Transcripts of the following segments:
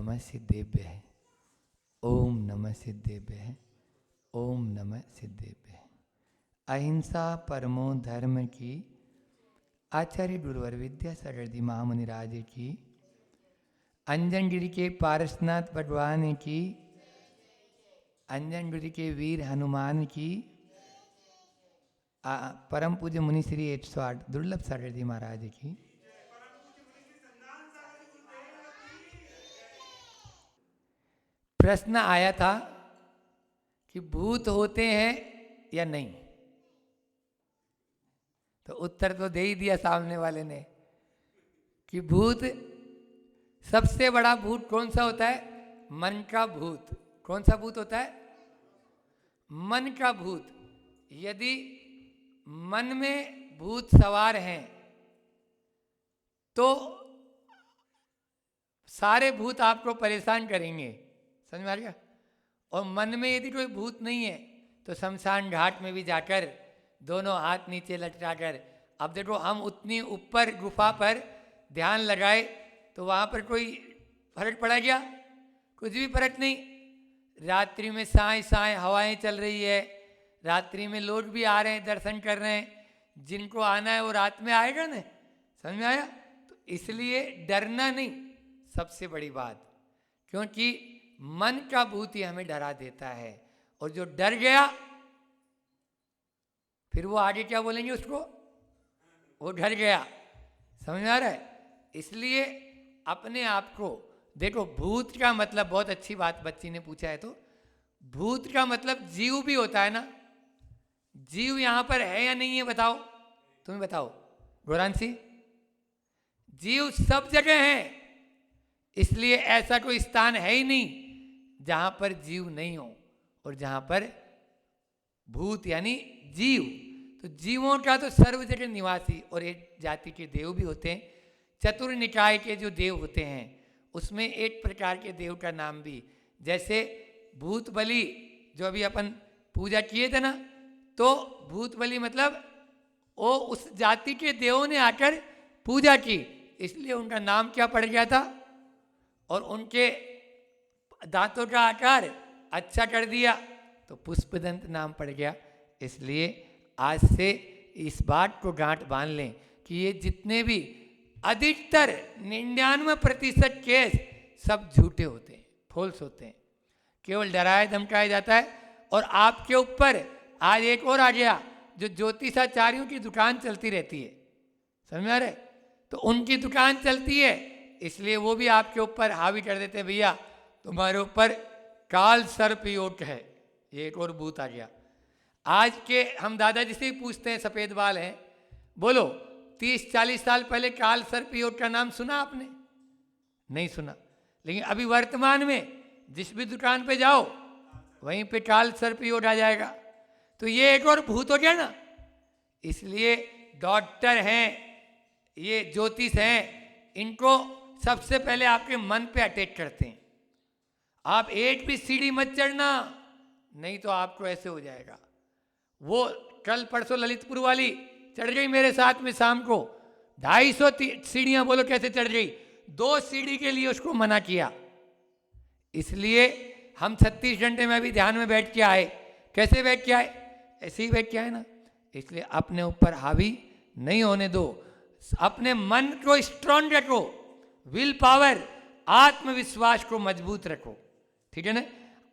नमः सिद्धेभ्यः, ओम नमः सिद्धेभ्यः, ओम नमः सिद्धेभ्यः। अहिंसा परमो धर्म की आचार्य गुरुवर विद्या सरदी महामुनि राज की, अंजन गिरी के पारसनाथ भगवान की, अंजन गिरी के वीर हनुमान की, परम पूज्य मुनि श्री 108 दुर्लभ सरदी महाराज की। प्रश्न आया था कि भूत होते हैं या नहीं, तो उत्तर तो दे ही दिया सामने वाले ने कि भूत, सबसे बड़ा भूत कौन सा होता है? मन का भूत। कौन सा भूत होता है? मन का भूत। यदि मन में भूत सवार हैं तो सारे भूत आपको परेशान करेंगे, समझ में आ गया? और मन में यदि कोई भूत नहीं है तो शमशान घाट में भी जाकर दोनों हाथ नीचे लटकाकर, अब देखो हम उतनी ऊपर गुफा पर ध्यान लगाए तो वहाँ पर कोई फर्क पड़ा क्या? कुछ भी फर्क नहीं। रात्रि में साए साए हवाएं चल रही है, रात्रि में लोग भी आ रहे हैं, दर्शन कर रहे हैं। जिनको आना है वो रात में आएगा ना, समझ में आया? तो इसलिए डरना नहीं सबसे बड़ी बात, क्योंकि मन का भूत ही हमें डरा देता है। और जो डर गया फिर वो आगे क्या बोलेंगे उसको? वो डर गया, समझ में आ रहा है? इसलिए अपने आप को देखो, भूत का मतलब, बहुत अच्छी बात बच्ची ने पूछा है, तो भूत का मतलब जीव भी होता है ना। जीव यहां पर है या नहीं है बताओ, तुम्हें बताओ गौरांशी। जीव सब जगह है, इसलिए ऐसा कोई स्थान है ही नहीं जहां पर जीव नहीं हो और जहां पर भूत यानी जीव। तो जीवों का तो सर्व जगह निवासी, और एक जाति के देव भी होते हैं। चतुर निकाय के जो देव होते हैं उसमें एक प्रकार के देव का नाम भी, जैसे भूत बलि जो अभी अपन पूजा किए थे ना, तो भूत बलि मतलब वो उस जाति के देवों ने आकर पूजा की, इसलिए उनका नाम क्या पड़ गया था, और उनके दांतों का आकार अच्छा कर दिया तो पुष्पदंत नाम पड़ गया। इसलिए आज से इस बात को गांठ बांध लें कि ये जितने भी अधिकतर 99% केस सब झूठे होते हैं, फॉल्स होते हैं, केवल डराया धमकाया जाता है। और आपके ऊपर आज एक और आ गया, जो ज्योतिषाचार्यों की दुकान चलती रहती है, समझ में आ रहा है? तो उनकी दुकान चलती है, इसलिए वो भी आपके ऊपर हावी कर देते हैं, भैया तुम्हारे ऊपर काल सर्प योग है। ये एक और भूत आ गया। आज के हम दादाजी से ही पूछते हैं, सफेद बाल हैं, बोलो 30-40 साल पहले काल सर्प योग का नाम सुना आपने? नहीं सुना। लेकिन अभी वर्तमान में जिस भी दुकान पे जाओ वहीं पे काल सर्प योग आ जाएगा। तो ये एक और भूत हो गया ना। इसलिए डॉक्टर हैं, ये ज्योतिष हैं, इनको सबसे पहले आपके मन पे अटैक करते हैं। आप एक भी सीढ़ी मत चढ़ना, नहीं तो आपको ऐसे हो जाएगा। वो कल परसों ललितपुर वाली चढ़ गई मेरे साथ में शाम को, 250 सीढ़ियां, बोलो कैसे चढ़ गई? 2 सीढ़ी के लिए उसको मना किया। इसलिए हम 36 घंटे में अभी ध्यान में बैठ के आए। कैसे बैठ के आए? ऐसे ही बैठ के आए ना। इसलिए अपने ऊपर हावी नहीं होने दो, अपने मन को स्ट्रॉन्ग रखो, विल पावर, आत्मविश्वास को मजबूत रखो, ठीक है ना?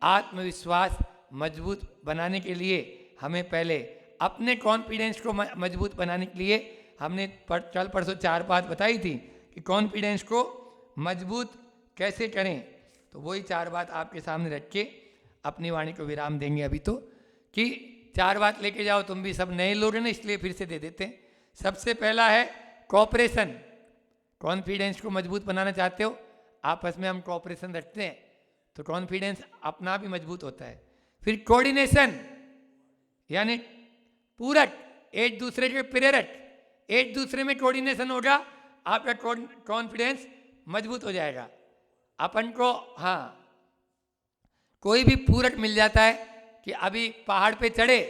आत्मविश्वास मजबूत बनाने के लिए हमें पहले अपने कॉन्फिडेंस को मजबूत बनाने के लिए हमने कल परसों 4 बात बताई थी कि कॉन्फिडेंस को मजबूत कैसे करें। तो वही 4 बात आपके सामने रख के अपनी वाणी को विराम देंगे अभी, तो कि 4 बात लेके जाओ। तुम भी सब नए लोग हैं ना, इसलिए फिर से दे देते हैं। सबसे पहला है कोऑपरेशन। कॉन्फिडेंस को मजबूत बनाना चाहते हो, आपस में हम कोऑपरेशन रखते हैं तो कॉन्फिडेंस अपना भी मजबूत होता है। फिर कोऑर्डिनेशन यानी पूरक, एक दूसरे के प्रेरक, एक दूसरे में कोऑर्डिनेशन होगा, आपका कॉन्फिडेंस मजबूत हो जाएगा। अपन को हाँ कोई भी पूरक मिल जाता है कि अभी पहाड़ पे चढ़े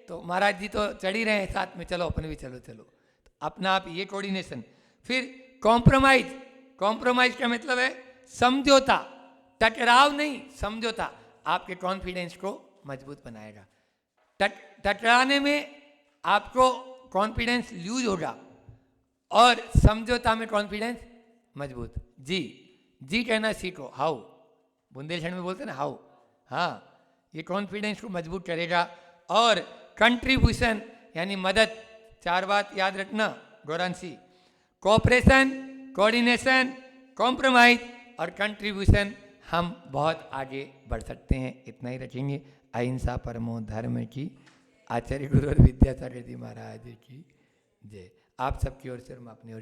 तो महाराज जी तो चढ़ ही रहे हैं साथ में, चलो अपन भी चलो चलो, तो अपना आप ये कोऑर्डिनेशन। फिर कॉम्प्रोमाइज, कॉम्प्रोमाइज का मतलब है समझौता। टकराव नहीं, समझौता आपके कॉन्फिडेंस को मजबूत बनाएगा। टकराने में आपको कॉन्फिडेंस लूज होगा और समझौता में कॉन्फिडेंस मजबूत। जी जी कहना सीखो, हाउ, बुंदेलखंड में बोलते हैं ना हाउ। हाँ, ये कॉन्फिडेंस को मजबूत करेगा। और कंट्रीब्यूशन यानी मदद, 4 बात याद रखना गौरांशी, कोऑपरेशन, कोऑर्डिनेशन, कॉम्प्रोमाइज और कंट्रीब्यूशन, हम बहुत आगे बढ़ सकते हैं। इतना ही रखेंगे। अहिंसा परमो धर्म की, आचार्य गुरु और विद्यासागर जी महाराज की जय। आप सबकी ओर से और मैं अपनी ओर